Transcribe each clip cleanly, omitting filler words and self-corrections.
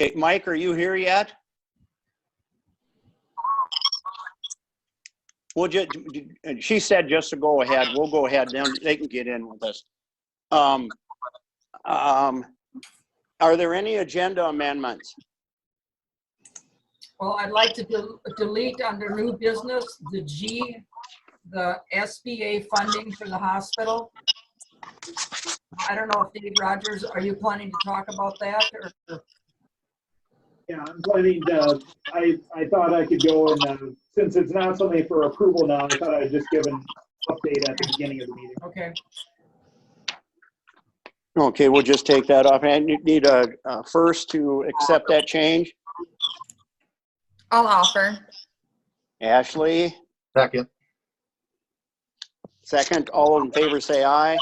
Okay, Mike, are you here yet? We'll just, she said just to go ahead. We'll go ahead, then they can get in with us. Are there any agenda amendments? Well, I'd like to delete under new business, the G, the SBA funding for the hospital. I don't know if Dave Rogers, are you planning to talk about that? Or? Yeah, I'm planning to, I thought I could go and, since it's not something for approval now, I thought I'd just give an update at the beginning of the meeting. Okay. Okay, we'll just take that off. And you need a first to accept that change. I'll offer. Ashley, Second. second. All in favor say aye.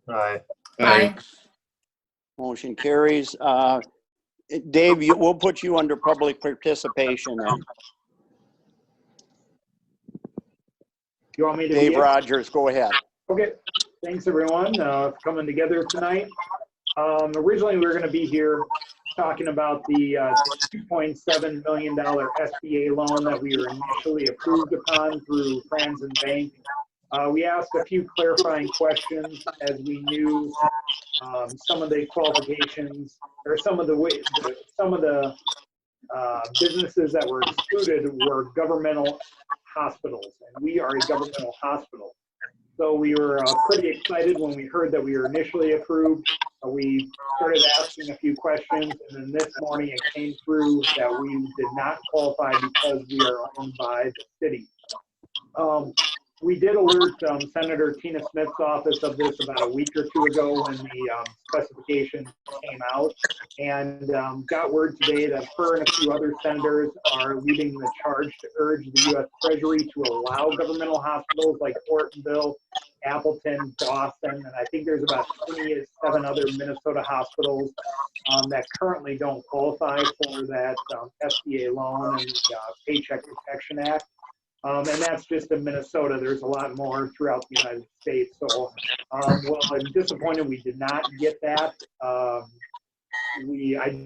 Aye. Aye. Motion carries. Dave, we'll put you under public participation then. You want me to? Dave Rogers, go ahead. Okay, thanks everyone for coming together tonight. Originally we were going to be here talking about the $2.7 million SBA loan that we were initially approved upon through Franzen Bank. We asked a few clarifying questions as we knew some of the qualifications or some of the businesses that were excluded were governmental hospitals, and we are a governmental hospital. So we were pretty excited when we heard that we were initially approved. We started asking a few questions, and then this morning it came through that we did not qualify because we are owned by the city. We did alert Senator Tina Smith's office of this about a week or two ago when the specification came out, and got word today that her and a few other senators are leading the charge to urge the U.S. Treasury to allow governmental hospitals like Ortonville, Appleton, Dawson, and I think there's about 27 other Minnesota hospitals that currently don't qualify for that SBA loan and Paycheck Protection Act. And that's just in Minnesota. There's a lot more throughout the United States. So, well, I'm disappointed we did not get that. I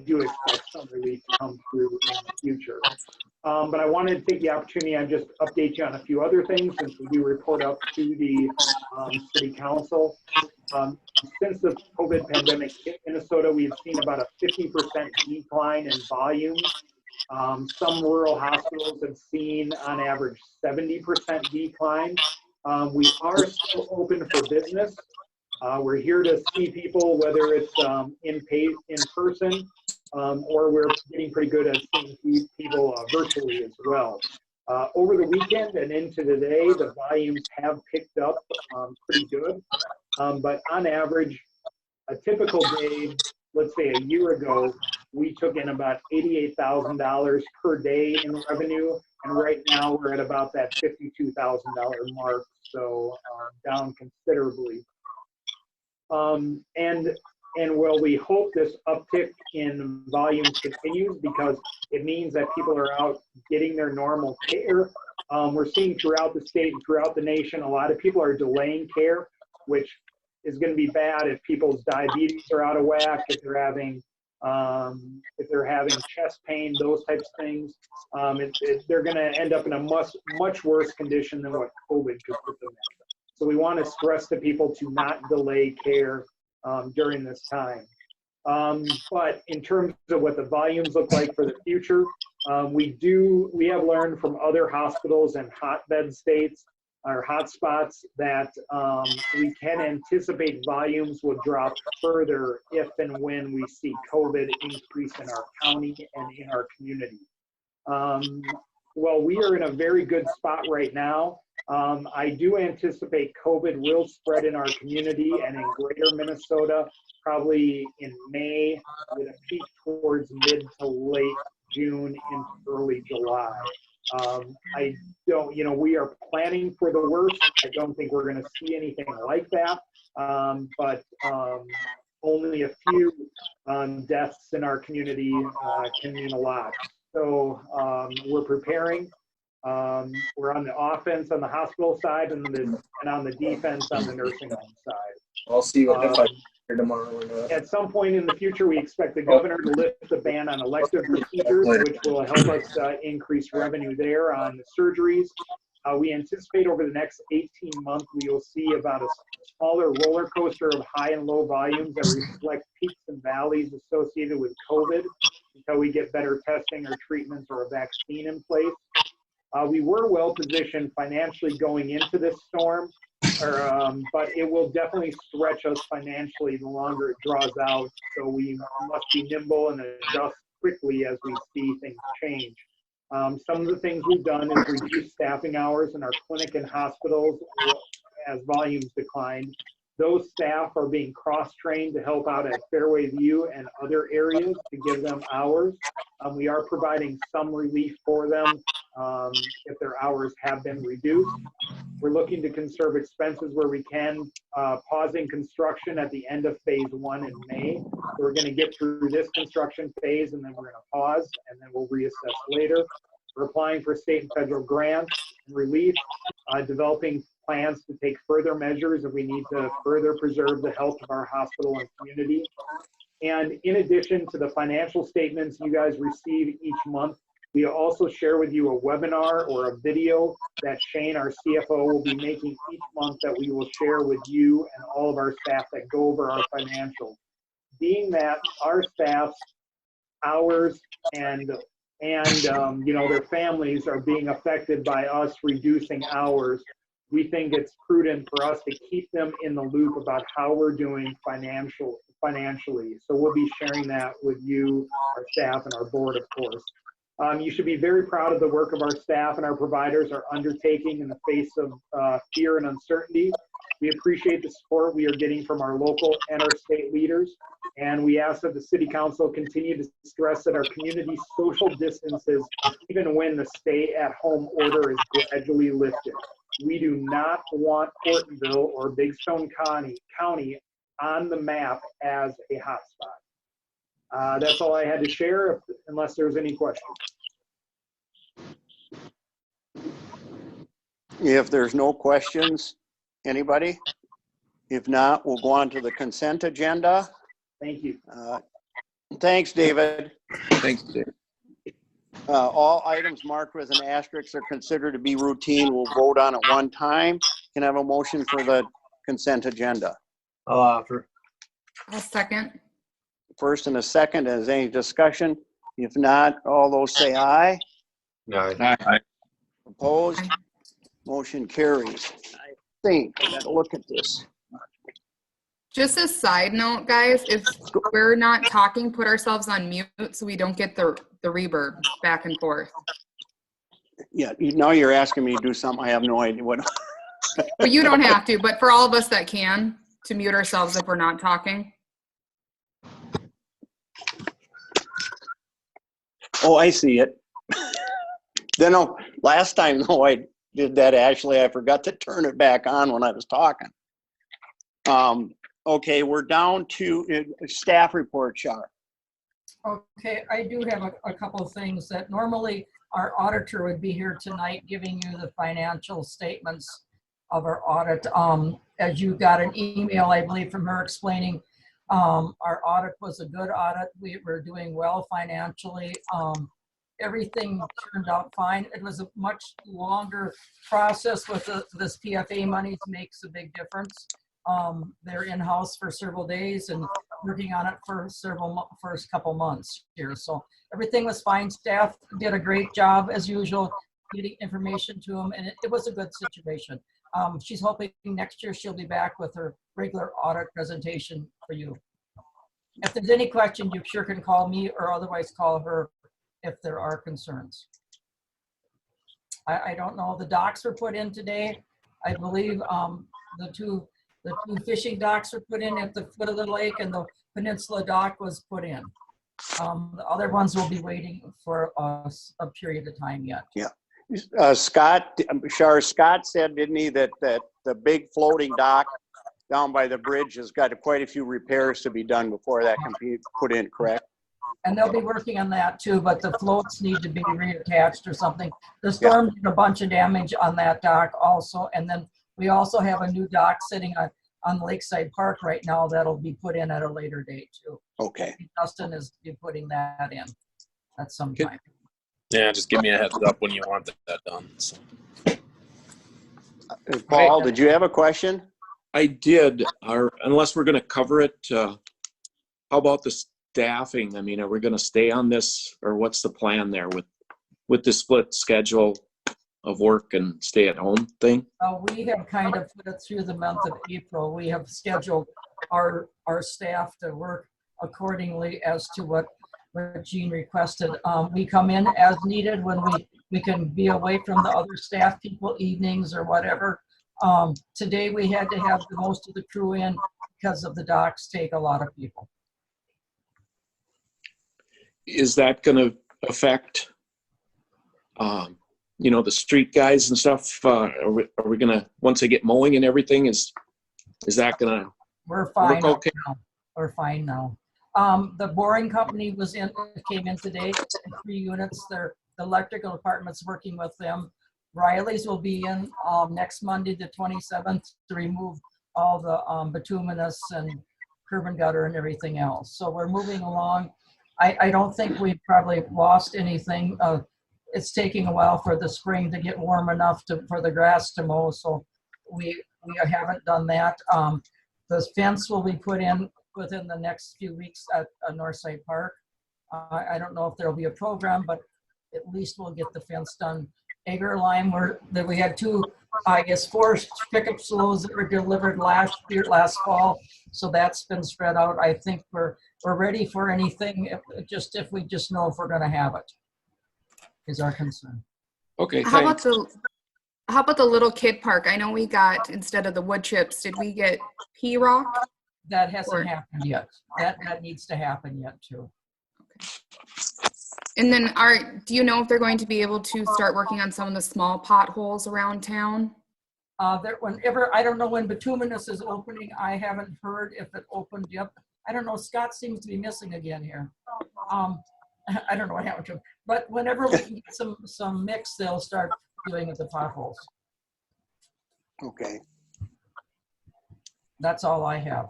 do expect some relief to come through in the future. But I wanted to take the opportunity and just update you on a few other things since we do report up to the city council. Since the COVID pandemic hit Minnesota, we've seen about a 50% decline in volume. Some rural hospitals have seen on average 70% decline. We are still open for business. We're here to see people, whether it's in person, or we're getting pretty good at seeing people virtually as well. Over the weekend and into today, the volumes have picked up pretty good. But on average, a typical day, let's say a year ago, we took in about $88,000 per day in revenue, and right now we're at about that $52,000 mark, so down considerably. And well, we hope this uptick in volume continues because it means that people are out getting their normal care. We're seeing throughout the state and throughout the nation, a lot of people are delaying care, which is going to be bad if people's diabetes are out of whack, if they're having chest pain, those types of things. They're going to end up in a much worse condition than what COVID could put them in. So we want to stress to people to not delay care during this time. But in terms of what the volumes look like for the future, we have learned from other hospitals and hotbed states or hotspots that we can anticipate volumes will drop further if and when we see COVID increase in our county and in our community. Well, we are in a very good spot right now. I do anticipate COVID will spread in our community and in greater Minnesota, probably in May, with a peak towards mid to late June into early July. We are planning for the worst. I don't think we're going to see anything like that, but only a few deaths in our community can mean a lot. So we're preparing. We're on the offense on the hospital side and on the defense on the nursing home side. I'll see what if I At some point in the future, we expect the governor to lift the ban on elective procedures, which will help us increase revenue there on surgeries. We anticipate over the next 18 months, we will see about a smaller roller coaster of high and low volumes that reflect peaks and valleys associated with COVID until we get better testing or treatments or a vaccine in place. We were well positioned financially going into this storm, but it will definitely stretch us financially the longer it draws out. So we must be nimble and adjust quickly as we see things change. Some of the things we've done is reduce staffing hours in our clinic and hospitals as volumes decline. Those staff are being cross-trained to help out at Fairway View and other areas to give them hours. We are providing some relief for them if their hours have been reduced. We're looking to conserve expenses where we can, pausing construction at the end of phase 1 in May. So we're going to get through this construction phase and then we're going to pause and then we'll reassess later. We're applying for state and federal grants and relief, developing plans to take further measures if we need to further preserve the health of our hospital and community. And in addition to the financial statements you guys receive each month, we also share with you a webinar or a video that Shane, our CFO, will be making each month that we will share with you and all of our staff that go over our financials. Being that our staff's hours and you know, their families are being affected by us reducing hours, we think it's prudent for us to keep them in the loop about how we're doing financially. So we'll be sharing that with you, our staff, and our board, of course. You should be very proud of the work of our staff and our providers are undertaking in the face of fear and uncertainty. We appreciate the support we are getting from our local and our state leaders. And we ask that the City Council continue to stress that our community social distances, even when the stay-at-home order is gradually lifted. We do not want Portonville or Big Stone County on the map as a hotspot. That's all I had to share, unless there's any questions. If there's no questions, anybody? If not, we'll go on to the consent agenda. Thank you. Thanks, David. Thanks, Dave. All items marked with an asterisk are considered to be routine. We'll vote on it one time. Can I have a motion for the consent agenda? I'll offer. I'll second. First and a second, is any discussion? If not, all those say aye. Aye. Opposed? Aye. Motion carries. I think, I gotta look at this. Just a side note, guys, if we're not talking, put ourselves on mute so we don't get the reverb back and forth. Yeah, now you're asking me to do something I have no idea what. But you don't have to, but for all of us that can, to mute ourselves if we're not talking. Oh, I see it. Then last time though I did that, Ashley, I forgot to turn it back on when I was talking. Okay, we're down to staff report, Char. Okay, I do have a couple of things that normally our auditor would be here tonight giving you the financial statements of our audit. As you got an email, I believe, from her explaining our audit was a good audit. We were doing well financially. Everything turned out fine. It was a much longer process with this PFA money. Makes a big difference. They're in-house for several days and working on it for first couple months here. So everything was fine. Staff did a great job as usual, getting information to them, and it was a good situation. She's hoping next year she'll be back with her regular audit presentation for you. If there's any question, you sure can call me or otherwise call her if there are concerns. I don't know, the docks were put in today. I believe the two fishing docks were put in at the foot of the lake, and the peninsula dock was put in. The other ones will be waiting for a period of time yet. Yeah. Scott said, didn't he, that the big floating dock down by the bridge has got quite a few repairs to be done before that can be put in, correct? And they'll be working on that too, but the floats need to be reattached or something. The storm did a bunch of damage on that dock also. And then we also have a new dock sitting on on Lakeside Park right now that'll be put in at a later date too. Okay. Dustin is be putting that in at some time. Yeah, just give me a heads up when you want that done. So. Paul, did you have a question? I did, unless we're gonna cover it, how about the staffing? I mean, are we gonna stay on this, or what's the plan there with the split schedule of work and stay at home thing? We have kind of put it through the month of April. We have scheduled our staff to work accordingly as to what Gene requested. We come in as needed when we can be away from the other staff people evenings or whatever. Today we had to have the most of the crew in because of the docks take a lot of people. Is that gonna affect, the street guys and stuff? Are we gonna, once they get mowing and everything, is that gonna We're fine work okay? now. We're fine now. The boring company came in today, 3 units. The electrical department's working with them. Riley's will be in next Monday, the 27th, to remove all the bituminous and curb and gutter and everything else. So we're moving along. I don't think we've probably lost anything. It's taking a while for the spring to get warm enough for the grass to mow, so we haven't done that. The fence will be put in within the next few weeks at Northside Park. I don't know if there'll be a program, but at least we'll get the fence done. Agar Lime, we had 4 pickup loads that were delivered last fall, so that's been spread out. I think we're ready for anything, if we just know if we're going to have it, is our concern. Okay, How about thanks. the little kid park? I know we got, instead of the wood chips, did we get P-Rock? That hasn't happened yet. That needs to happen yet too. And then do you know if they're going to be able to start working on some of the small potholes around town? Whenever, I don't know when bituminous is opening. I haven't heard if it opened yet. I don't know. Scott seems to be missing again here. I don't know what happened to him. But whenever we can get some mix, they'll start doing the potholes. Okay. That's all I have.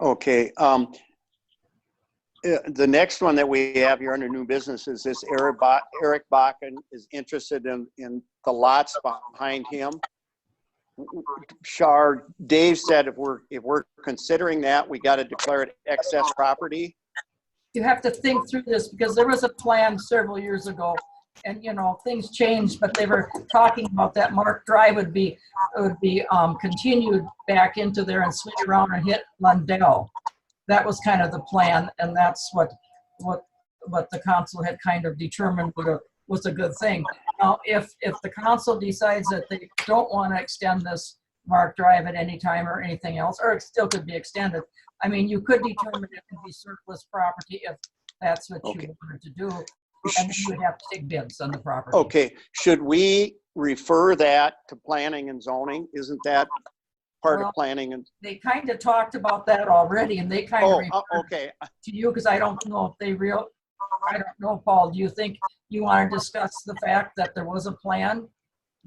Okay. The next one that we have here under new business is this Eric Bakken is interested in the lots behind him. Shar, Dave said if we're considering that, we got to declare it excess property. You have to think through this because there was a plan several years ago, and things changed. But they were talking about that Mark Drive would be continued back into there and swing around and hit Lundell. That was kind of the plan, and that's what the council had kind of determined was a good thing. Now, if the council decides that they don't want to extend this Mark Drive at any time or anything else, or it still could be extended, I mean, you could determine it could be surplus property if that's what you wanted to do, and then you would have to take bids on the property. Okay, should we refer that to planning and zoning? Isn't that part of planning? And They kind of talked about that already, and they kind of referred okay. to you because I don't know if they I don't know, Paul. Do you think you want to discuss the fact that there was a plan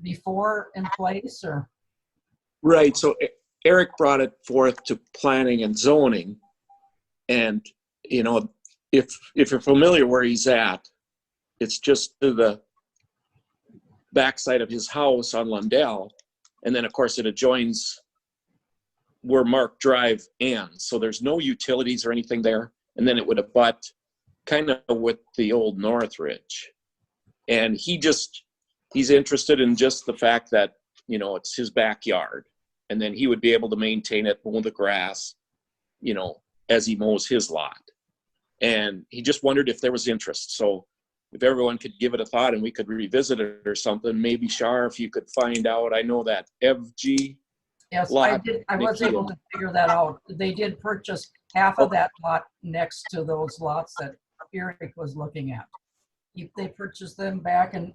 before in place, or? Right, so Eric brought it forth to planning and zoning. And, if you're familiar where he's at, it's just to the backside of his house on Lundell. And then, of course, it adjoins where Mark Drive ends. So there's no utilities or anything there. And then it would abut kind of with the old Northridge. And he's interested in just the fact that, it's his backyard. And then he would be able to maintain it, mow the grass, as he mows his lot. And he just wondered if there was interest. So if everyone could give it a thought and we could revisit it or something, maybe Shar, if you could find out. I know that FG Yes, lot, I was able to figure that out. They did purchase half of that lot next to those lots that Eric was looking at. They purchased them back in,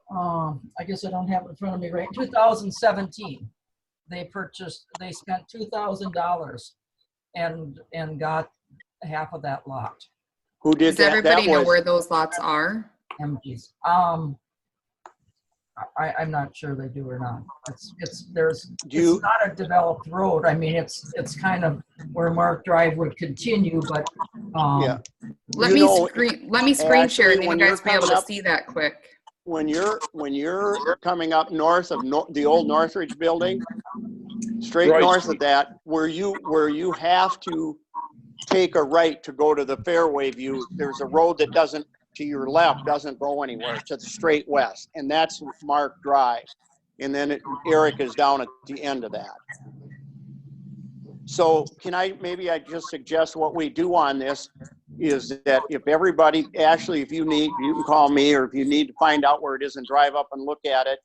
I guess I don't have it in front of me right, 2017. They spent $2,000 and got half of that lot. Who did Does that? everybody That know was where those lots are? MGs. I'm not sure they do or not. There's, Do you, it's not a developed road. I mean, it's kind of where Mark Drive would continue, but, yeah, Let You me know, let me screen share and Ashley, then when you you're guys be able coming to up, see that quick. when you're coming up north of the old Northridge building, straight Roy north Street. of that, where you have to take a right to go to the Fairway View, there's a road that doesn't, to your left, doesn't go anywhere. It's just straight west, and that's Mark Drive. And then Eric is down at the end of that. So maybe I just suggest what we do on this is that if everybody, Ashley, if you need, you can call me, or if you need to find out where it is and drive up and look at it.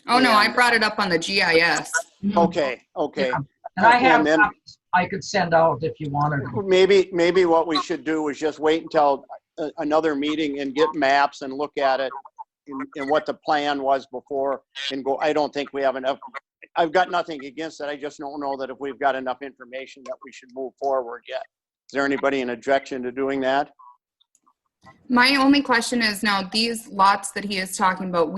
Oh, no, I And- brought it up on the GIS. Okay. Yeah. and I have And then- copies I could send out if you wanted. Maybe what we should do is just wait until another meeting and get maps and look at it and what the plan was before and go, I don't think we have enough. I've got nothing against it. I just don't know that if we've got enough information that we should move forward yet. Is there anybody in objection to doing that? My only question is now these lots that he is talking about,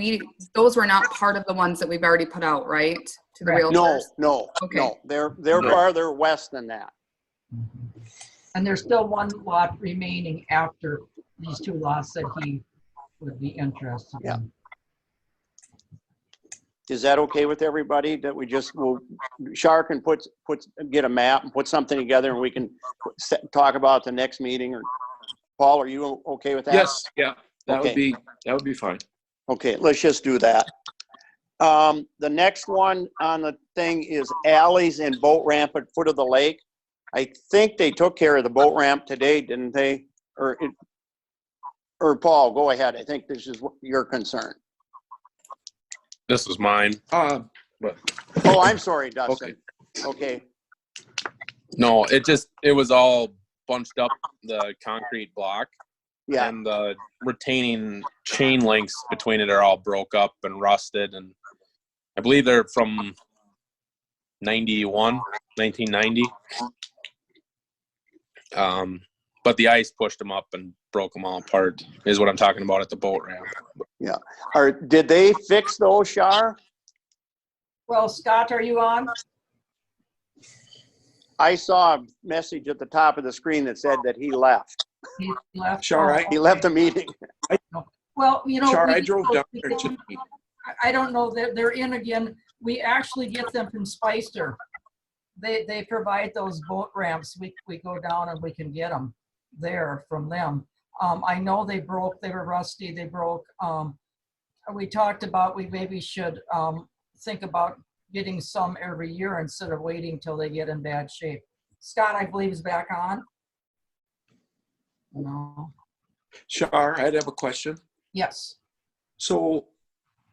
those were not part of the ones that we've already put out, right? To the Correct. realtors? No, Okay. they're No. farther west than that. And there's still one lot remaining after these two lots that he would be interested Yeah. in. Is that okay with everybody that we just will, Shar can get a map and put something together and we can talk about the next meeting? Or Paul, are you okay with that? Yes, yeah, that Okay. would be fine. Okay, let's just do that. The next one on the thing is alleys and boat ramp at foot of the lake. I think they took care of the boat ramp today, didn't they? Or Paul, go ahead. I think this is your concern. This is mine. Oh, I'm sorry, Dustin. Okay, No, it was all bunched up, the concrete block. yeah, And the retaining chain links between it are all broke up and rusted. And I believe they're from 1990. But the ice pushed them up and broke them all apart, is what I'm talking about at the boat ramp. did they fix those, Shar? Well, Scott, are you on? I saw a message at the top of the screen that said that he left. He left. Sure, Oh, He left the meeting. Well, you know. Char, we I get drove those down there because- to I don't know that they're in again. We actually get them from Spicer. They provide those boat ramps. We go down and we can get them there from them. I know they were rusty, they broke. We talked about, we maybe should think about getting some every year instead of waiting till they get in bad shape. Scott, I believe, is back on. No. Shar, I'd have a question. Yes. So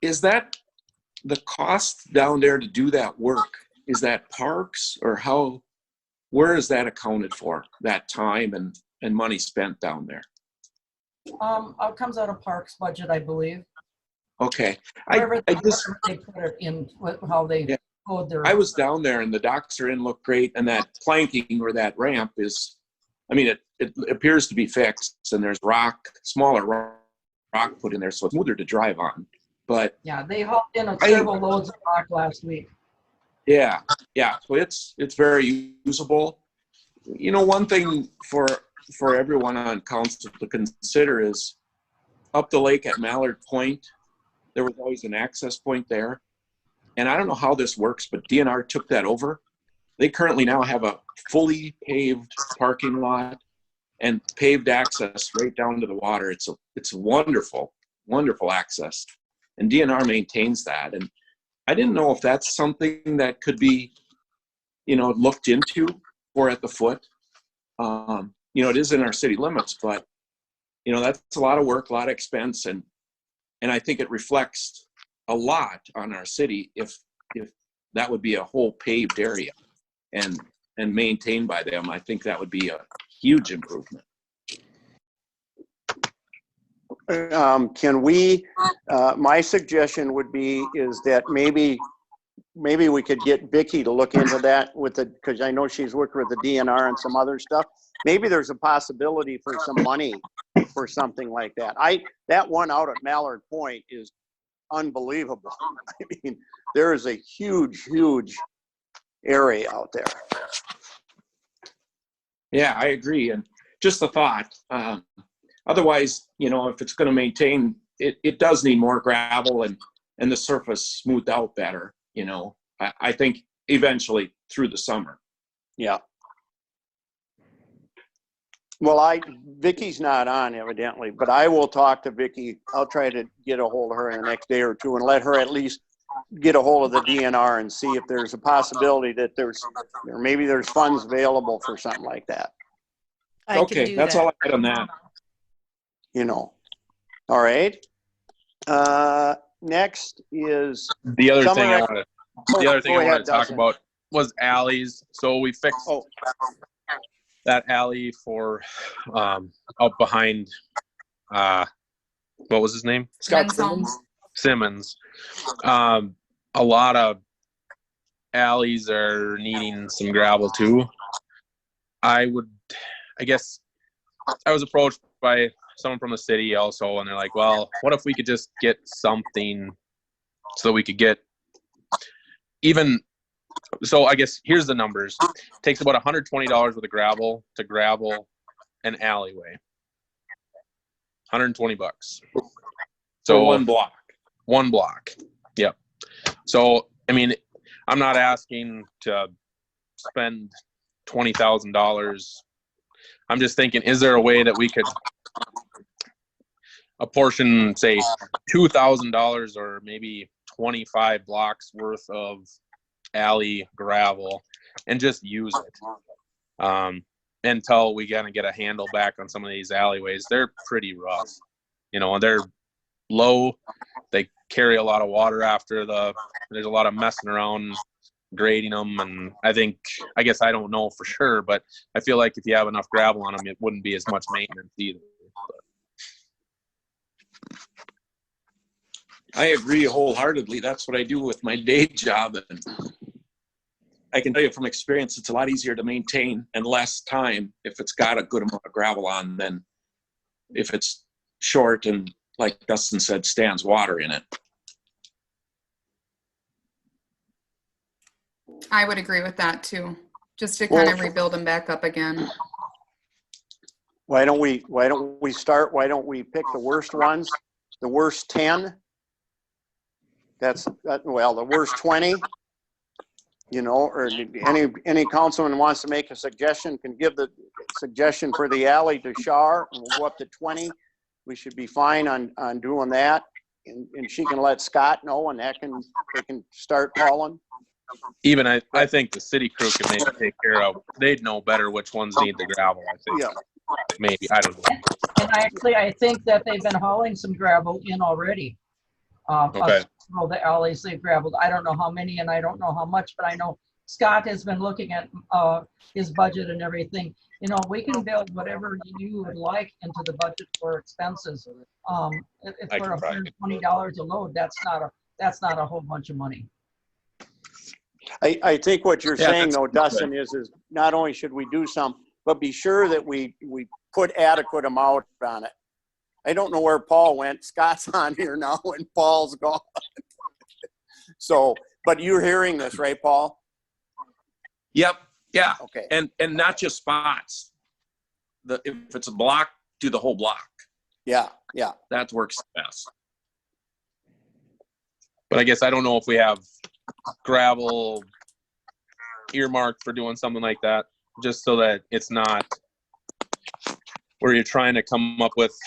is that the cost down there to do that work? Is that parks or where is that accounted for, that time and money spent down there? It comes out of Parks budget, I believe. Okay. Wherever I just, they put it in, how they Yeah. code their. I was down there and the docks are in, look great. And that planking or that ramp is, I mean, it appears to be fixed and there's smaller rock put in there. So it's smoother to drive on. But Yeah, they hauled in several loads of rock last week. yeah. So it's very usable. You know, one thing for everyone on council to consider is up the lake at Mallard Point, there was always an access point there. And I don't know how this works, but DNR took that over. They currently now have a fully paved parking lot and paved access right down to the water. It's wonderful, wonderful access. And DNR maintains that. And I didn't know if that's something that could be, looked into or at the foot. It is in our city limits, but that's a lot of work, a lot of expense, and I think it reflects a lot on our city if that would be a whole paved area and maintained by them. I think that would be a huge improvement. Can we, my suggestion would be is that maybe we could get Vicky to look into that because I know she's worked with the DNR and some other stuff. Maybe there's a possibility for some money for something like that. That one out at Mallard Point is unbelievable. I mean, there is a huge, huge area out there. Yeah, I agree. And just a thought, otherwise, you know, if it's going to maintain, it does need more gravel and the surface smoothed out better, you know. I think eventually through the summer. Yeah. Well, Vicky's not on evidently, but I will talk to Vicky. I'll try to get a hold of her in the next day or two and let her at least get a hold of the DNR and see if there's a possibility that maybe there's funds available for something like that. I can Okay, do that's that. all I had on that. You know. All right. Next is The other thing I summarize- wanted, the other thing go I ahead, wanted to talk Dustin. about was alleys. So we fixed Oh. that alley for out behind what was his name? Scott Men's homes. Simmons. A lot of alleys are needing some gravel too. I guess I was approached by someone from the city also, and they're like, well, what if we could just get something so that we could get even, so I guess here's the numbers. It takes about $120 worth of gravel to gravel an alleyway. 120 bucks. So So one block. one block. Yep. So, I mean, I'm not asking to spend $20,000. I'm just thinking, is there a way that we could apportion, say, $2,000 or maybe 25 blocks worth of alley gravel and just use it until we gotta get a handle back on some of these alleyways. They're pretty rough, you know, they're low. They carry a lot of water after there's a lot of messing around grading them. And I guess I don't know for sure, but I feel like if you have enough gravel on them, it wouldn't be as much maintenance either. I agree wholeheartedly. That's what I do with my day job. And I can tell you from experience, it's a lot easier to maintain and less time if it's got a good amount of gravel on than if it's short and, like Dustin said, stands water in it. I would agree with that too, just to kind of rebuild them back up again. why don't we pick the worst ones, the worst 10? Well, the worst 20, you know, or any councilman wants to make a suggestion, can give the suggestion for the alley to Shar, and we'll go up to 20. We should be fine on doing that. And she can let Scott know, and they can start hauling. Even I think the city crew can maybe take care of, they'd know better which ones need the gravel, I think. Yeah. Maybe, I don't know. And I think that they've been hauling some gravel in already. Okay. All the alleys they've gravelled. I don't know how many and I don't know how much, but I know Scott has been looking at his budget and everything. You know, we can build whatever you would like into the budget for expenses. If for $120 a load, that's not a whole bunch of money. I think what you're saying that's though, good. Dustin, is not only should we do some, but be sure that we put adequate amount on it. I don't know where Paul went. Scott's on here now and Paul's gone. So, but you're hearing this, right, Paul? Yep. Yeah. Okay. And not just spots. If it's a block, do the whole block. Yeah. Yeah. That works best. But I guess I don't know if we have gravel earmarked for doing something like that, just so that it's not where you're trying to come up with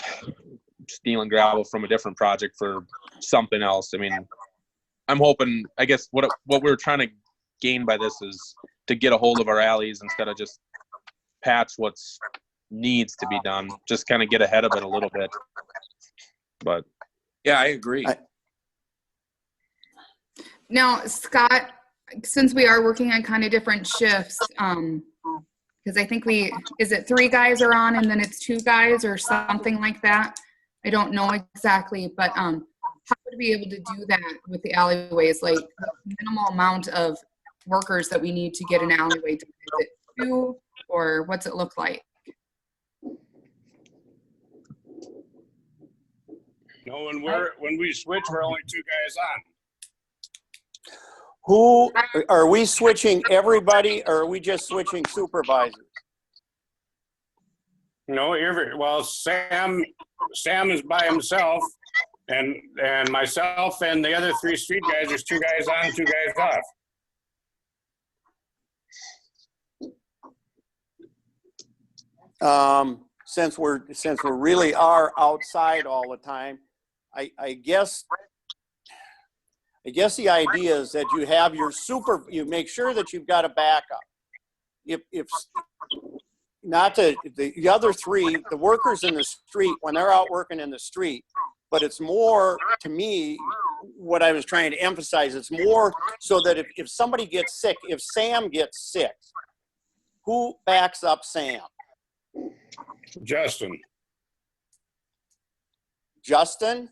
stealing gravel from a different project for something else. I mean, I'm hoping, I guess what we're trying to gain by this is to get a hold of our alleys instead of just patch what's needs to be done, just kind of get ahead of it a little bit. But Yeah, I agree. Now, Scott, since we are working on kind of different shifts, because I think is it 3 guys are on and then it's 2 guys or something like that? I don't know exactly, but how would we be able to do that with the alleyways? Like the minimal amount of workers that we need to get an alleyway done? Is it 2 or what's it look like? No, when we switch, we're only 2 guys on. Who, are we switching everybody or are we just switching supervisors? No, well, Sam is by himself, and myself and the other 3 street guys, there's 2 guys on, 2 guys off. Since we really are outside all the time, I guess the idea is that you have your you make sure that you've got a backup. If not the other 3, the workers in the street, when they're out working in the street, but it's more, to me, what I was trying to emphasize, it's more so that if somebody gets sick, if Sam gets sick, who backs up Sam? Justin. Justin?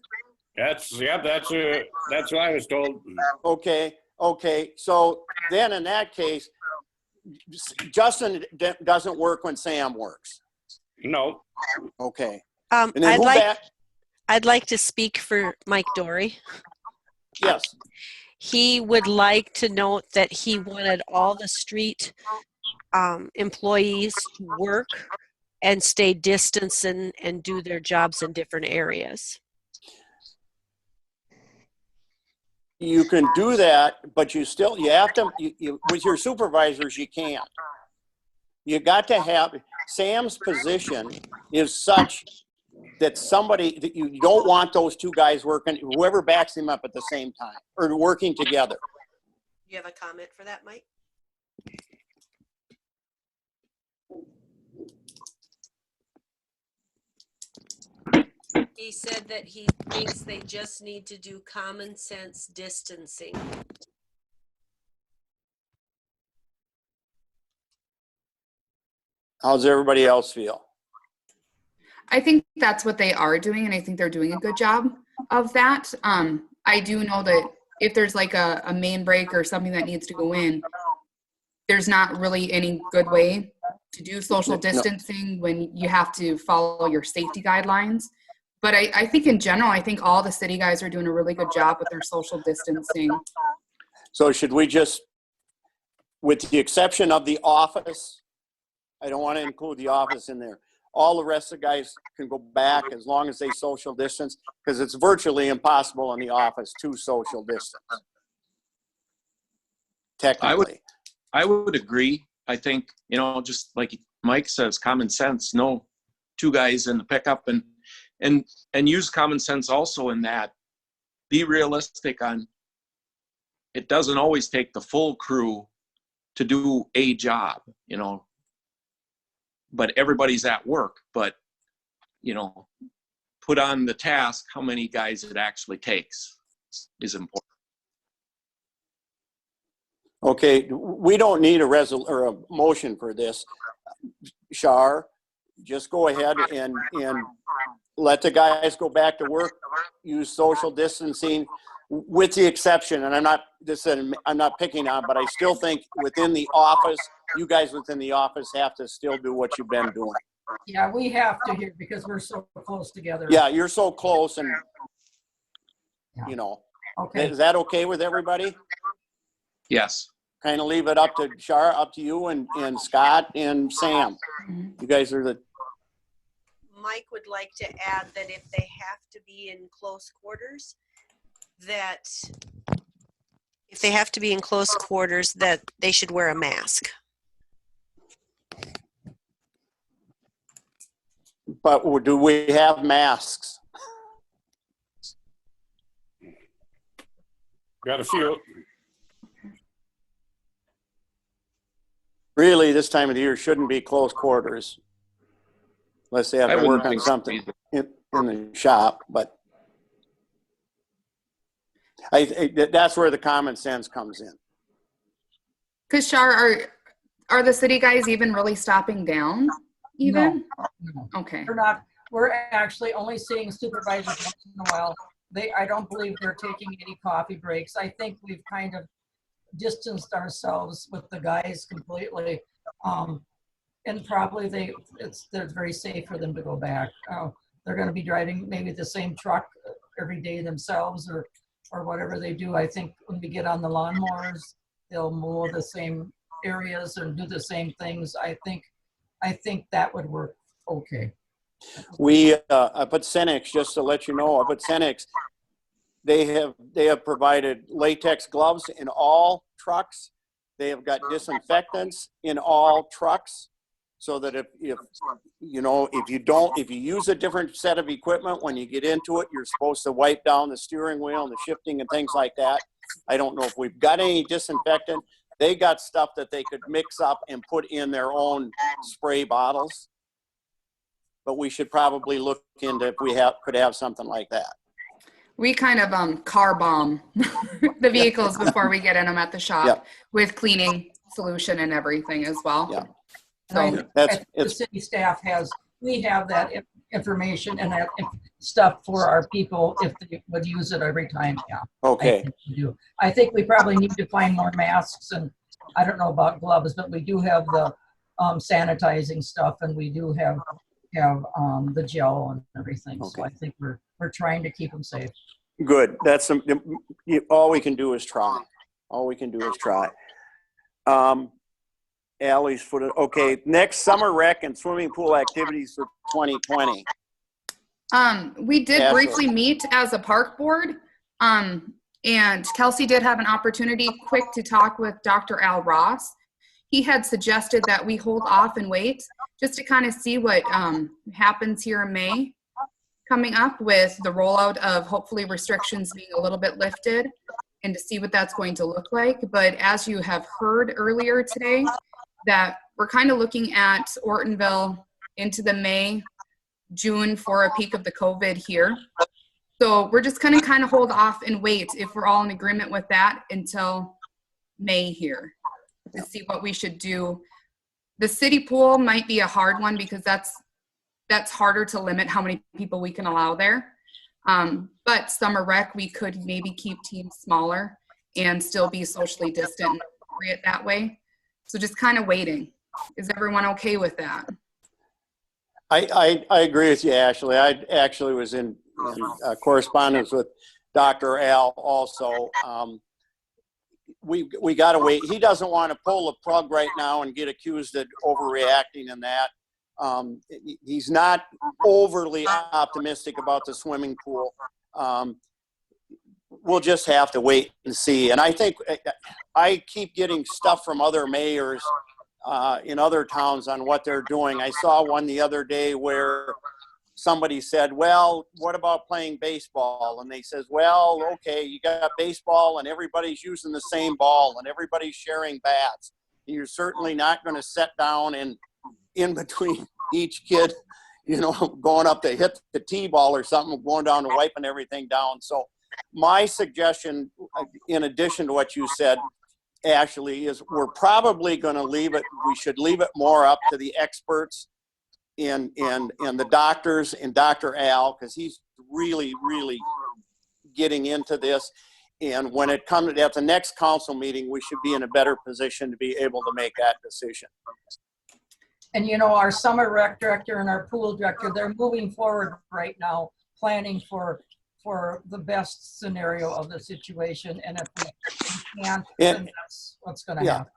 That's what I was told. Okay. So then in that case, Justin doesn't work when Sam works. No. Okay. And then I'd like to speak for Mike Dory. Yes. He would like to note that he wanted all the street employees to work and stay distant and do their jobs in different areas. You can do that, but you have to, with your supervisors, you can't. You got to have, Sam's position is such that that you don't want those 2 guys working, whoever backs him up at the same time, or working together. Do you have a comment for that, Mike? He said that he thinks they just need to do common sense distancing. How's everybody else feel? I think that's what they are doing, and I think they're doing a good job of that. I do know that if there's like a main break or something that needs to go in, there's not really any good way to do social distancing when you have to follow your safety guidelines. But I think in general, I think all the city guys are doing a really good job with their social distancing. So should we just, with the exception of the office, I don't want to include the office in there, all the rest of the guys can go back as long as they social distance, because it's virtually impossible in the office to social distance. Technically. I would agree. I think, just like Mike says, common sense, no 2 guys in the pickup, and use common sense also in that. Be realistic on, it doesn't always take the full crew to do a job, but everybody's at work, but put on the task how many guys it actually takes is important. Okay, we don't need a motion for this. Shar, just go ahead and let the guys go back to work, use social distancing, with the exception, and I'm not picking on, but I still think within the office, you guys within the office have to still do what you've been doing. Yeah, we have to here because we're so close together. Yeah, you're so close, and Okay. Is that okay with everybody? Yes. Kind of leave it up to Shar, up to you and Scott and Sam. You guys are the. Mike would like to add that if they have to be in close quarters, that they should wear a mask. But do we have masks? Got a few. Really, this time of the year shouldn't be close quarters. Unless they have to work on something in the shop, but that's where the common sense comes in. Because Shar, are the city guys even really stopping down? Even? No. Okay. We're not. We're actually only seeing supervisors once in a while. I don't believe they're taking any coffee breaks. I think we've kind of distanced ourselves with the guys completely. And probably they're very safe for them to go back. They're going to be driving maybe the same truck every day themselves or whatever they do. I think when we get on the lawnmowers, they'll mow the same areas and do the same things. I think that would work okay. We, up at Cenex, just to let you know, up at Cenex, they have provided latex gloves in all trucks. They have got disinfectants in all trucks, so that if you use a different set of equipment when you get into it, you're supposed to wipe down the steering wheel and the shifting and things like that. I don't know if we've got any disinfectant. They got stuff that they could mix up and put in their own spray bottles. But we should probably look into if we could have something like that. We kind of car bomb the vehicles before we get in them at the shop Yeah. with cleaning solution and everything as well. Yeah. So the city staff we have that information and that stuff for our people if they would use it every time. Yeah. Okay. I think we probably need to find more masks, and I don't know about gloves, but we do have the sanitizing stuff, and we do have the gel and everything. Okay. So I think we're trying to keep them safe. Good. That's all we can do is try. All we can do is try. Alley's foot. Okay. Next, summer rec and swimming pool activities for 2020. We did Ashley. briefly meet as a park board, and Kelsey did have an opportunity quick to talk with Dr. Al Ross. He had suggested that we hold off and wait just to kind of see what happens here in May coming up with the rollout of hopefully restrictions being a little bit lifted and to see what that's going to look like. But as you have heard earlier today, that we're kind of looking at Ortonville into the May, June for a peak of the COVID here. So we're just going to kind of hold off and wait if we're all in agreement with that until May here to see what we should do. The city pool might be a hard one because that's harder to limit how many people we can allow there. But summer rec, we could maybe keep teams smaller and still be socially distant and appropriate that way. So just kind of waiting. Is everyone okay with that? I agree with you, Ashley. I actually was in correspondence with Dr. Al also. We got to wait. He doesn't want to pull the plug right now and get accused of overreacting in that. He's not overly optimistic about the swimming pool. We'll just have to wait and see. And I think I keep getting stuff from other mayors in other towns on what they're doing. I saw one the other day where somebody said, well, what about playing baseball? And they says, well, okay, you got baseball and everybody's using the same ball and everybody's sharing bats. You're certainly not going to sit down and in between each kid, going up to hit the T-ball or something, going down and wiping everything down. So my suggestion, in addition to what you said, Ashley, is we're probably going to leave it. We should leave it more up to the experts and the doctors and Dr. Al, because he's really, really getting into this. And when it comes at the next council meeting, we should be in a better position to be able to make that decision. And our summer rec director and our pool director, they're moving forward right now, planning for the best scenario of the situation. And if we can't, then that's what's going to happen.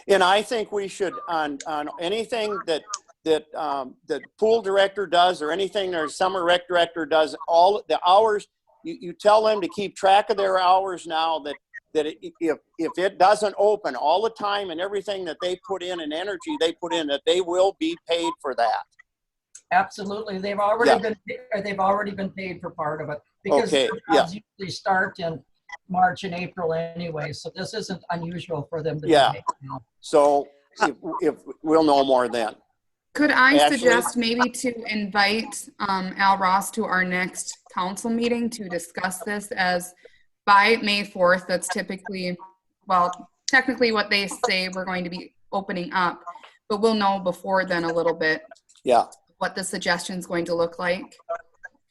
And I think we should, on anything that the pool director does or anything our summer rec director does, all the hours, you tell them to keep track of their hours now, that if it doesn't open, all the time and everything that they put in and energy they put in, that they will be paid for that. Absolutely. They've already been paid for part of it because their jobs usually start in March and April anyway. So this isn't unusual for them to be paid now. So if we'll know more then. Could I Ashley? suggest maybe to invite Al Ross to our next council meeting to discuss this, as by May 4th, that's technically what they say we're going to be opening up, but we'll know before then a little bit what the suggestion is going to look like.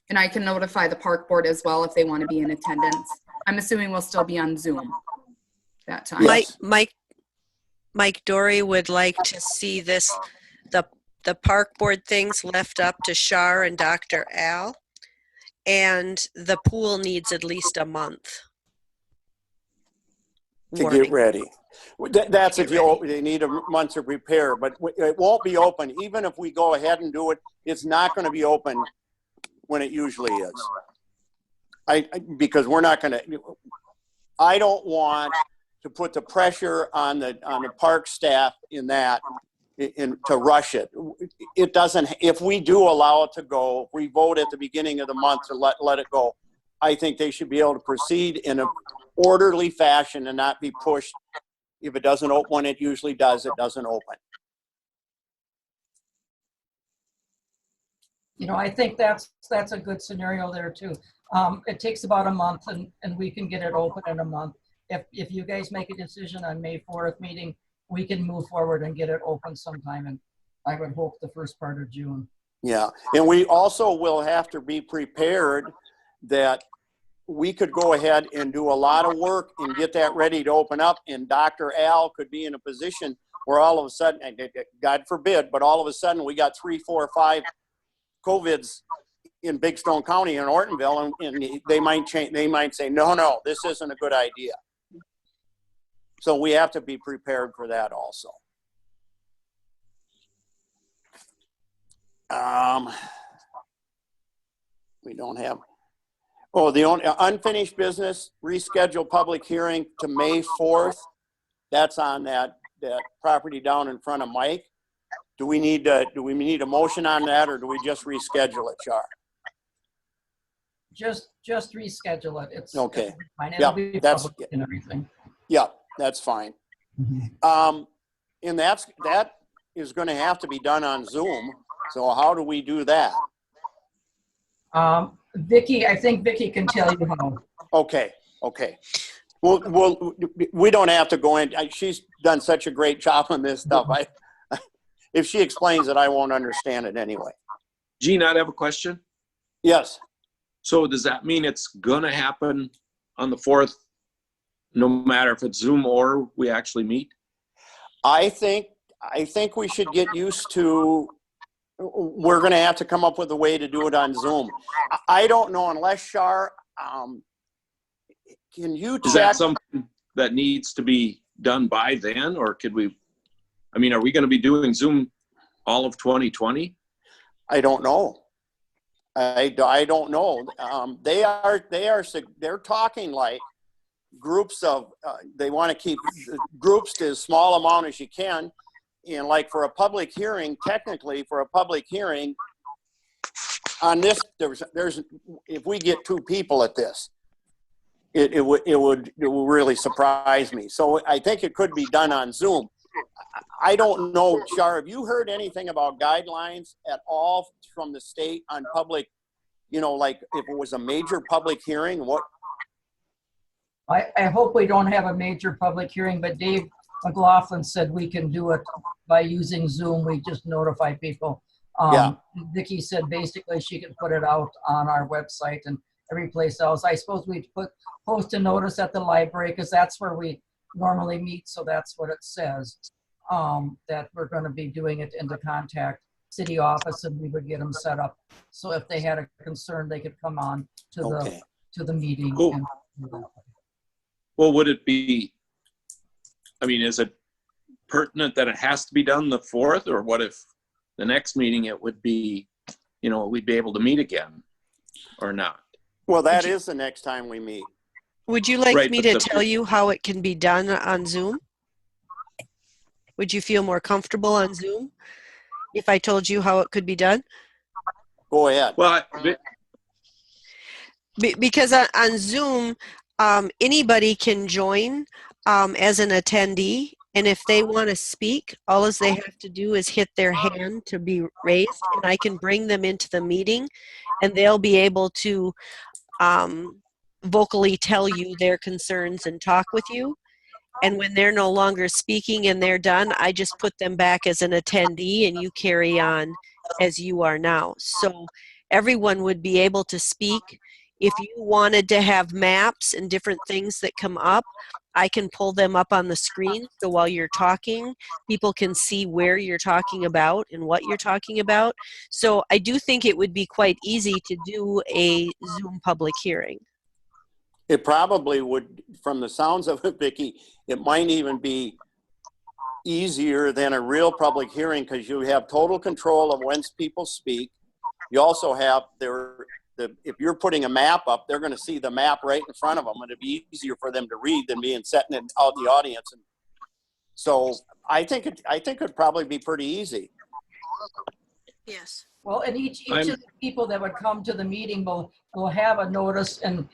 And I can notify the park board as well if they want to be in attendance. I'm assuming we'll still be on Zoom that time. Mike Dory would like to see the park board things left up to Shar and Dr. Al. and the pool needs at least a month. To warning. get ready. That's if Get ready. they need a month to prepare, but it won't be open. Even if we go ahead and do it, it's not going to be open when it usually is. Because we're not going to, I don't want to put the pressure on the park staff in that, to rush it. It doesn't, if we do allow it to go, if we vote at the beginning of the month to let it go, I think they should be able to proceed in an orderly fashion and not be pushed. If it doesn't open when it usually does, it doesn't open. You know, I think that's a good scenario there too. It takes about a month and we can get it open in a month. If you guys make a decision on May 4th meeting, we can move forward and get it open sometime. And I would hope the first part of June. Yeah, and we also will have to be prepared that we could go ahead and do a lot of work and get that ready to open up, and Dr. Al could be in a position where all of a sudden, God forbid, but all of a sudden we got 3, 4, 5 COVIDs in Big Stone County in Ortonville, and they might change. They might say, no, this isn't a good idea. So we have to be prepared for that also. We don't have, oh, the only unfinished business, reschedule public hearing to May 4th. That's on that property down in front of Mike. Do we need a motion on that, or do we just reschedule it, Char? Just reschedule it. It's Okay. it's fine. Yeah, It'll be that's- public and everything. Yeah, that's fine. And that is going to have to be done on Zoom. So how do we do that? Vicky, I think Vicky can tell you how. Okay. Well, we don't have to go in. She's done such a great job on this stuff. If she explains it, I won't understand it anyway. Gene, I have a question. Yes. So does that mean it's gonna happen on the 4th, no matter if it's Zoom or we actually meet? I think we should get used to, we're going to have to come up with a way to do it on Zoom. I don't know unless Char, can you Is that check? something that needs to be done by then, or could we, I mean, are we gonna be doing Zoom all of 2020? I don't know. I don't know. They're talking like groups of, they want to keep groups to as small amount as you can. And like for a public hearing, technically for a public hearing on this, there's, if we get 2 people at this, it would really surprise me. So I think it could be done on Zoom. I don't know, Char, have you heard anything about guidelines at all from the state on public, like if it was a major public hearing, what? I hope we don't have a major public hearing, but Dave McLaughlin said we can do it by using Zoom. We just notify people. Yeah. Vicky said basically she can put it out on our website and every place else. I suppose we'd post a notice at the library because that's where we normally meet. So that's what it says, that we're going to be doing it in the contact city office, and we would get them set up. So if they had a concern, they could come on to the meeting. Cool. And do that. Well, would it be, I mean, is it pertinent that it has to be done the 4th, or what if the next meeting it would be, we'd be able to meet again or not? Well, that is the next time we meet. Would you like Right, me but to tell you how it can be done on Zoom? Would you feel more comfortable on Zoom if I told you how it could be done? Go ahead. Well, Because on Zoom, anybody can join as an attendee, and if they want to speak, all they have to do is hit their hand to be raised, and I can bring them into the meeting, and they'll be able to vocally tell you their concerns and talk with you. And when they're no longer speaking and they're done, I just put them back as an attendee, and you carry on as you are now. So everyone would be able to speak. If you wanted to have maps and different things that come up, I can pull them up on the screen. So while you're talking, people can see where you're talking about and what you're talking about. So I do think it would be quite easy to do a Zoom public hearing. It probably would, from the sounds of it, Vicki, it might even be easier than a real public hearing because you have total control of when people speak. You also have if you're putting a map up, they're going to see the map right in front of them, and it'd be easier for them to read than being sitting out in the audience. And so I think it'd probably be pretty easy. Yes. Well, and each of the people that would come to the meeting will have a notice and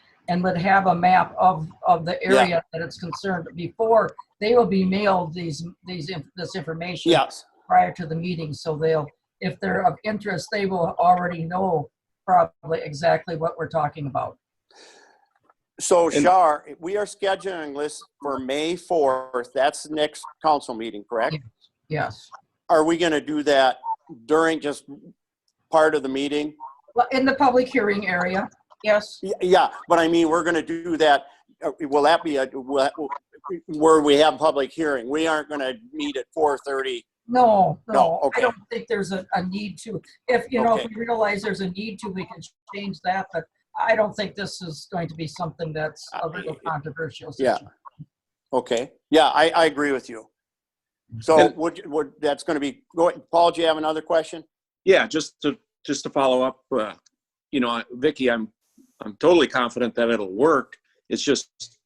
would have a map of the area that it's concerned. Before they will be mailed this information Yes. prior to the meeting. So if they're of interest, they will already know probably exactly what we're talking about. So Shar, we are scheduling this for May 4th. That's the next council meeting, correct? Yes. Are we going to do that during just part of the meeting? Well, in the public hearing area, yes. Yeah, but I mean, we're going to do that. Will that be where we have public hearing? We aren't going to meet at 4:30. No, okay. I don't think there's a need to. If if we realize there's a need to, we can change that. But I don't think this is going to be something that's a little controversial. Yeah. Okay. Yeah, I agree with you. So would that's going to be? Go ahead. Paul, do you have another question? Yeah, just to follow up, Vicki, I'm totally confident that it'll work. It's just,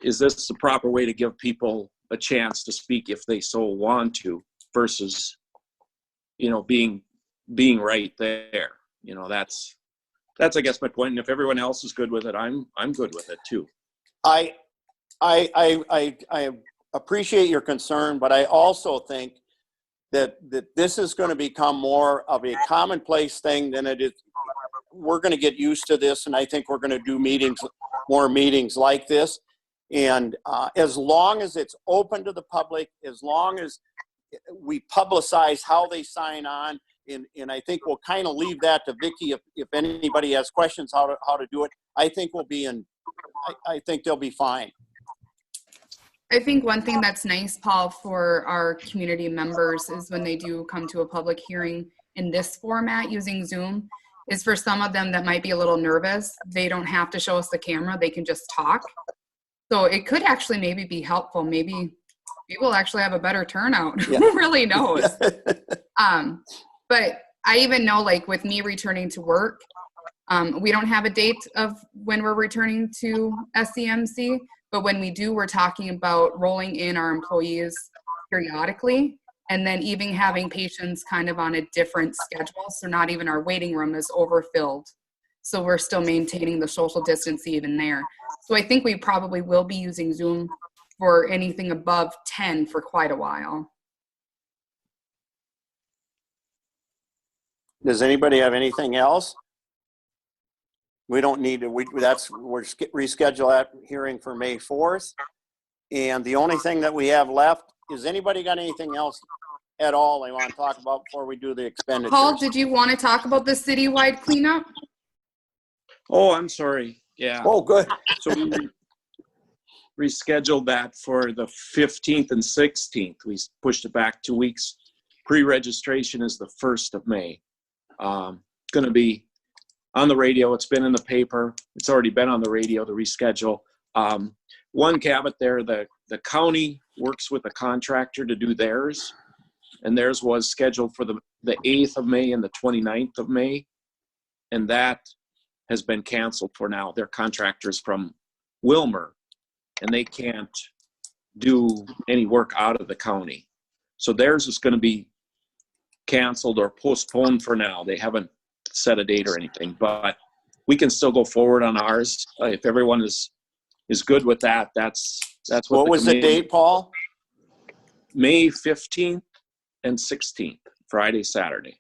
is this the proper way to give people a chance to speak if they so want to, versus, being right there? That's I guess my point. And if everyone else is good with it, I'm good with it too. I appreciate your concern, but I also think that this is going to become more of a commonplace thing than it is. We're going to get used to this, and I think we're going to do more meetings like this. And as long as it's open to the public, as long as we publicize how they sign on, and I think we'll kind of leave that to Vicki if anybody has questions how to do it. I think I think they'll be fine. I think one thing that's nice, Paul, for our community members is when they do come to a public hearing in this format using Zoom, is for some of them that might be a little nervous, they don't have to show us the camera, they can just talk. So it could actually maybe be helpful. Maybe we'll actually have a better turnout. Yeah. Who really knows? But I even know, like with me returning to work, we don't have a date of when we're returning to SCMC, but when we do, we're talking about rolling in our employees periodically, and then even having patients kind of on a different schedule. So not even our waiting room is overfilled. So we're still maintaining the social distance even there. So I think we probably will be using Zoom for anything above 10 for quite a while. Does anybody have anything else? We don't need to, we're reschedule that hearing for May 4th. And the only thing that we have left, is anybody got anything else at all they want to talk about before we do the expenditures? Paul, did you want to talk about the citywide cleanup? Oh, I'm sorry. Yeah. Oh, good. So we rescheduled that for the 15th and 16th. We pushed it back 2 weeks. Pre-registration is the 1st of May. It's going to be on the radio. It's been in the paper. It's already been on the radio to reschedule. One caveat there, the county works with a contractor to do theirs, and theirs was scheduled for the 8th of May and the 29th of May, and that has been canceled for now. They're contractors from Wilmer, and they can't do any work out of the county. So theirs is going to be canceled or postponed for now. They haven't set a date or anything, but we can still go forward on ours. If everyone is good with that, that's what was the date, Paul? May 15th and 16th, Friday, Saturday.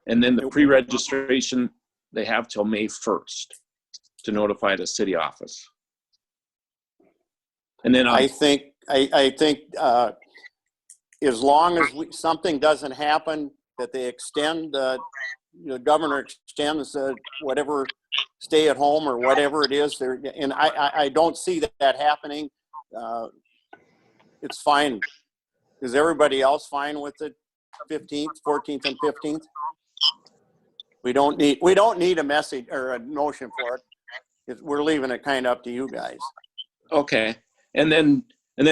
And then the pre-registration, they have till May 1st to notify the city office. And then I think as long as something doesn't happen, that they extend, the governor extends whatever stay at home or whatever it is there. And I don't see that happening. It's fine. Is everybody else fine with the 15th, 14th and 15th? We don't need a message or a notion for it. We're leaving it kind of up to you guys. Okay. And then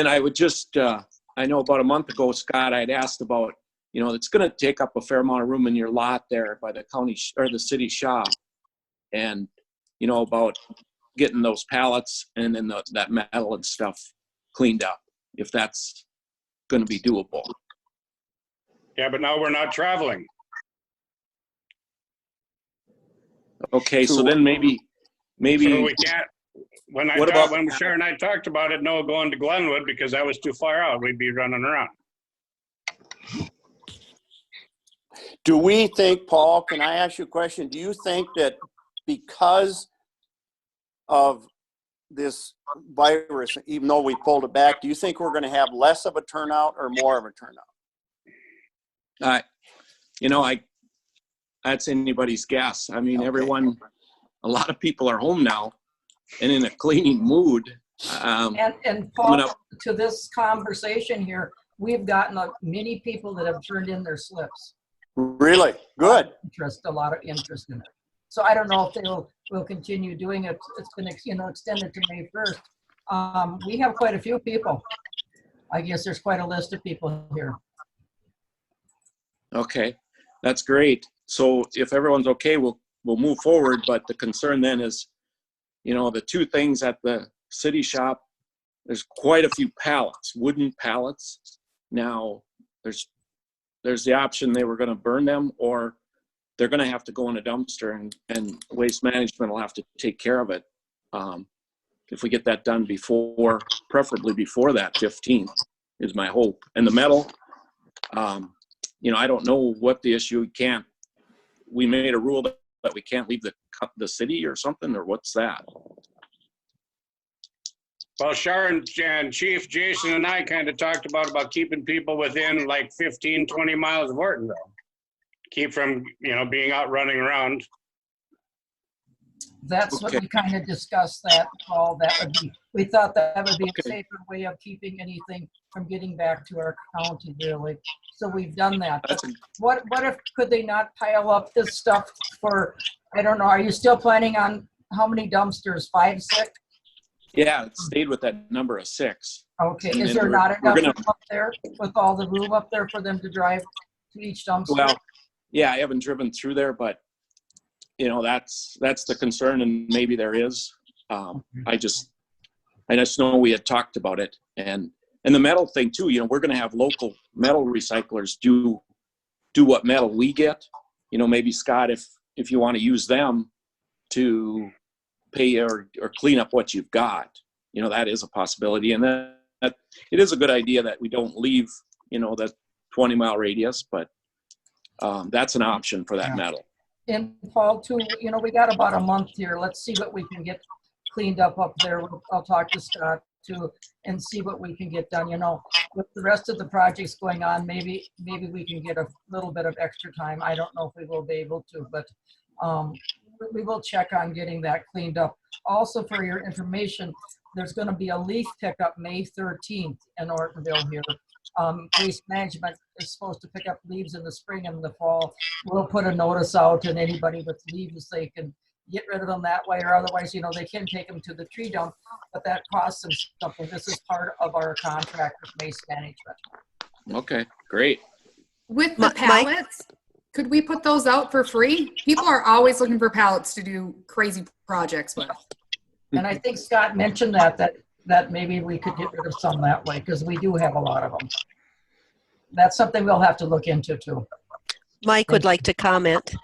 I would just, I know about a month ago, Scott, I'd asked about, it's going to take up a fair amount of room in your lot there by the county or the city shop. And, about getting those pallets and then that metal and stuff cleaned up, if that's going to be doable. Yeah, but now we're not traveling. Okay. So then maybe, So we can't, when What Sharon and I talked about it, no going to Glenwood because that was too far out. We'd be running around. Do we think, Paul, can I ask you a question? Do you think that because of this virus, even though we pulled it back, do you think we're going to have less of a turnout or more of a turnout? That's anybody's guess. I mean, okay. A lot of people are home now and in a cleaning mood. And Paul, to this conversation here, we've gotten many people that have turned in their slips. Really? Good. A lot of interest in it. So I don't know if will continue doing it. It's been extended to May 1st. We have quite a few people. I guess there's quite a list of people here. Okay, that's great. So if everyone's okay, we'll move forward. But the concern then is, the two things at the city shop, there's quite a few pallets, wooden pallets. Now there's the option they were going to burn them, or they're going to have to go in a dumpster and Waste Management will have to take care of it. If we get that done preferably before that 15th is my hope. And the metal, I don't know what the issue we made a rule that we can't leave the city or something, or what's that? Well, Sharon and Chief Jason and I kind of talked about keeping people within like 15, 20 miles of Ortonville. Keep from, being out running around. That's what we kind of discussed that, Paul. We thought that would be a safer way of keeping anything from getting back to our county, really. So we've done that. But what if, could they not pile up this stuff for, I don't know, are you still planning on how many dumpsters, 5, 6? Yeah, it stayed with that number of 6. Okay, is there not enough room up there with all the room up there for them to drive to each dumpster? Well, yeah, I haven't driven through there, but that's the concern, and maybe there is. I just know we had talked about it, and the metal thing too. We're going to have local metal recyclers do what metal we get. Maybe Scott, if you want to use them to pay or clean up what you've got, that is a possibility, and that it is a good idea that we don't leave that 20-mile radius, but that's an option for that metal. And Paul, too, we got about a month here. Let's see what we can get cleaned up there. I'll talk to Scott too and see what we can get done. With the rest of the projects going on, maybe we can get a little bit of extra time. I don't know if we will be able to, but we will check on getting that cleaned up. Also, for your information, there's going to be a leaf pickup May 13th in Ortonville here. Waste Management is supposed to pick up leaves in the spring and the fall. We'll put a notice out, and anybody with leaves, they can get rid of them that way, or otherwise, they can take them to the tree dump, but that costs them something. This is part of our contract with Waste Management. Okay, great. With the pallets, could we put those out for free? People are always looking for pallets to do crazy projects with. And I think Scott mentioned that maybe we could get rid of some that way, because we do have a lot of them. That's something we'll have to look into too. Mike would like to comment.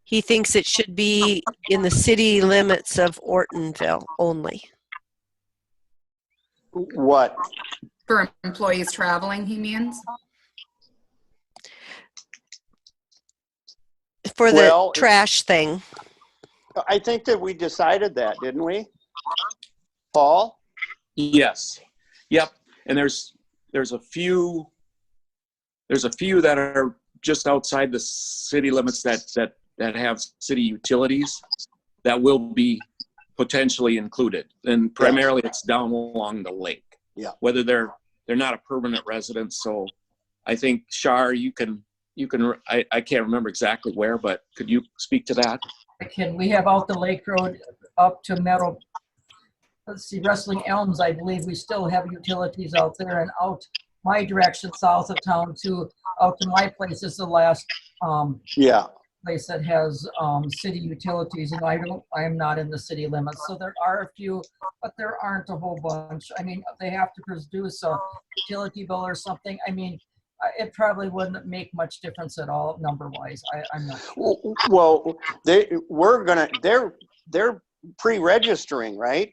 He thinks it should be in the city limits of Ortonville only. What? For employees traveling, he means? For the trash thing. I think that we decided that, didn't we? Paul? Yes. Yep. And there's a few that are just outside the city limits that have city utilities. that will be potentially included. And primarily it's down along the lake. Yeah. Whether they're not a permanent resident. So I think Shar, you can, I can't remember exactly where, but could you speak to that? Can we have out the Lake Road up to Meadow? Let's see, Wrestling Elms, I believe we still have utilities out there, and out my direction south of town to out to my place is the last Yeah. place that has city utilities, and I am not in the city limits. So there are a few, but there aren't a whole bunch. I mean, they have to produce a utility bill or something. I mean, it probably wouldn't make much difference at all number wise. I'm not sure. Well, they're pre-registering, right?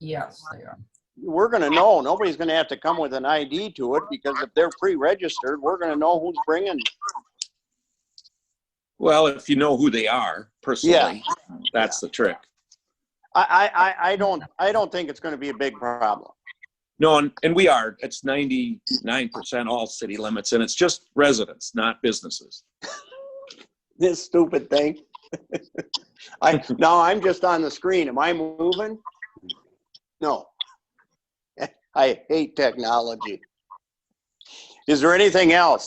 Yes, they are. We're gonna know. Nobody's gonna have to come with an ID to it, because if they're pre-registered, we're gonna know who's bringing. Well, if you know who they are personally, that's the trick. I don't think it's gonna be a big problem. No, and we are, it's 99% all city limits, and it's just residents, not businesses. This stupid thing. Now I'm just on the screen. Am I moving? No. I hate technology. Is there anything else?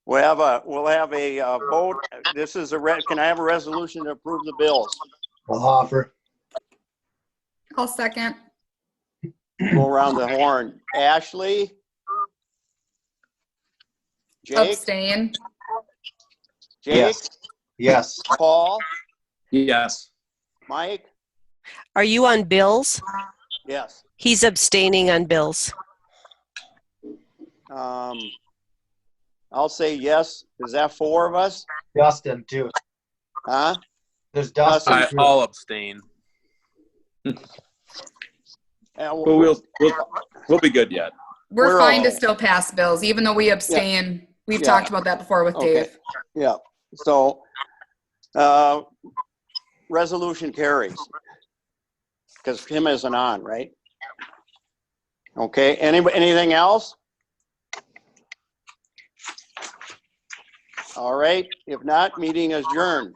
We'll have a vote. This is can I have a resolution to approve the bills? I'll offer. I'll second. Go around the horn. Ashley? Jake? Abstain. Jake? Yes. Yes. Paul? Yes. Mike? Are you on bills? Yes. He's abstaining on bills. I'll say yes. Is that 4 of us? Dustin too. Huh? There's Dustin. too. I'll abstain. But we'll be good yet. We're We're fine all- to still pass bills, even though we abstain. We've Yeah. talked about that before with Okay. Dave. Yeah. So, resolution carries. Because Kim isn't on, right? Okay, anything else? All right, if not, meeting adjourned.